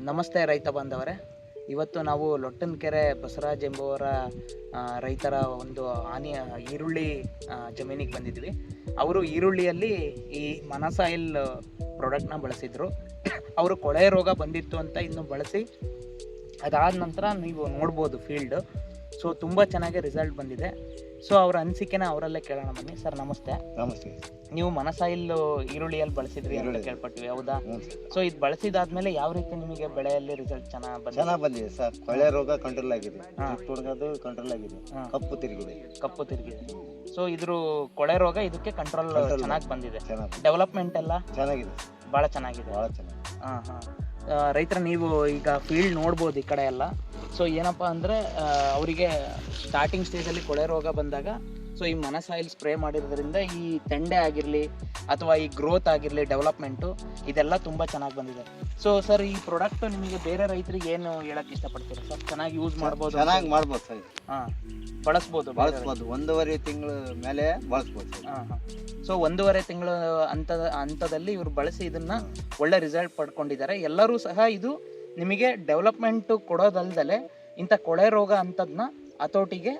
ನಮಸ್ತೆ ರೈತ ಬಾಂಧವರೇ. ಇವತ್ತು ನಾವು ಲೊಟ್ಟನಕೆರೆ ಬಸವರಾಜ್ ಎಂಬುವರ ರೈತರ ಒಂದು ಈರುಳ್ಳಿ ಜಮೀನಿಗೆ ಬಂದಿದ್ವಿ. ಅವರು ಈರುಳ್ಳಿಯಲ್ಲಿ ಈ ಮನಸಾಯಿಲ್ ಪ್ರಾಡಕ್ಟ್ನ ಬಳಸಿದರು. ಅವರು ಕೊಳೆ ರೋಗ ಬಂದಿತ್ತು ಅಂತ ಇನ್ನು ಬಳಸಿ ಅದಾದ ನಂತರ ನೀವು ನೋಡ್ಬೋದು ಫೀಲ್ಡ್. ಸೊ ತುಂಬ ಚೆನ್ನಾಗಿ ರಿಸಲ್ಟ್ ಬಂದಿದೆ. ಸೊ ಅವರ ಅನಿಸಿಕೆನ ಅವರಲ್ಲೇ ಕೇಳೋಣ ಬನ್ನಿ. ಸರ್ ನಮಸ್ತೆ. ನಮಸ್ತೆ. ನೀವು ಮನಸಾಯಿಲ್ ಈರುಳ್ಳಿಯಲ್ಲಿ ಬಳಸಿದ್ರಿ ಅಂತ ಕೇಳ್ಪಟ್ವಿ, ಹೌದಾ? ಸೊ ಇದು ಬಳಸಿದಾದ್ಮೇಲೆ ಯಾವ ರೀತಿ ನಿಮಗೆ ಬೆಳೆಯಲ್ಲಿ ರಿಸಲ್ಟ್ ಚೆನ್ನಾಗಿ ಬಂದಿದೆ ಸರ್. ಕೊಳೆ ರೋಗ ಕಂಟ್ರೋಲ್ ಆಗಿದೆ, ಕಂಟ್ರೋಲ್ ಆಗಿದೆ, ಕಪ್ಪು ತಿರುಗಿದೆ. ಸೊ ಇದ್ರ ಕೊಳೆ ರೋಗ ಇದಕ್ಕೆ ಕಂಟ್ರೋಲ್ ಚೆನ್ನಾಗಿ ಬಂದಿದೆ. ಡೆವಲಪ್ಮೆಂಟ್ ಎಲ್ಲ ಚೆನ್ನಾಗಿದೆ, ಭಾಳ ಚೆನ್ನಾಗಿದೆ. ರೈತರ ನೀವು ಈಗ ಫೀಲ್ಡ್ ನೋಡ್ಬೋದು ಈ ಕಡೆ ಎಲ್ಲ. ಸೊ ಏನಪ್ಪ ಅಂದರೆ ಅವರಿಗೆ ಸ್ಟಾರ್ಟಿಂಗ್ ಸ್ಟೇಜಲ್ಲಿ ಕೊಳೆ ರೋಗ ಬಂದಾಗ ಸೊ ಈ ಮನಸಾಯಿಲ್ ಸ್ಪ್ರೇ ಮಾಡಿರೋದ್ರಿಂದ ಈ ತೆಂಡೆ ಆಗಿರಲಿ ಅಥವಾ ಈ ಗ್ರೋತ್ ಆಗಿರಲಿ, ಡೆವಲಪ್ಮೆಂಟು ಇದೆಲ್ಲ ತುಂಬ ಚೆನ್ನಾಗಿ ಬಂದಿದೆ. ಸೊ ಸರ್, ಈ ಪ್ರಾಡಕ್ಟ್ ನಿಮಗೆ ಬೇರೆ ರೈತರಿಗೆ ಏನು ಹೇಳಕ್ಕೆ ಇಷ್ಟಪಡ್ತೀರಾ ಸರ್? ಚೆನ್ನಾಗಿ ಯೂಸ್ ಮಾಡ್ಬೋದು, ಚೆನ್ನಾಗಿ ಮಾಡ್ಬೋದು ಸರ್. ಬಳಸ್ಬೋದು. 1.5 ತಿಂಗಳ ಮೇಲೆ ಬಳಸ್ಬೋದು. ಸೊ 1.5 ತಿಂಗಳ ಹಂತದಲ್ಲಿ ಇವರು ಬಳಸಿ ಇದನ್ನ ಒಳ್ಳೆ ರಿಸಲ್ಟ್ ಪಡ್ಕೊಂಡಿದ್ದಾರೆ. ಎಲ್ಲರೂ ಸಹ ಇದು ನಿಮಗೆ ಡೆವಲಪ್ಮೆಂಟ್ ಕೊಡೋದಲ್ದಲೆ ಇಂಥ ಕೊಳೆ ರೋಗ ಅಂಥದನ್ನ ಹತೋಟಿಗೆ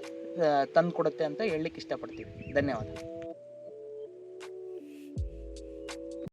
ತಂದು ಕೊಡುತ್ತೆ ಅಂತ ಹೇಳಲಿಕ್ಕೆ ಇಷ್ಟಪಡ್ತೀವಿ. ಧನ್ಯವಾದ.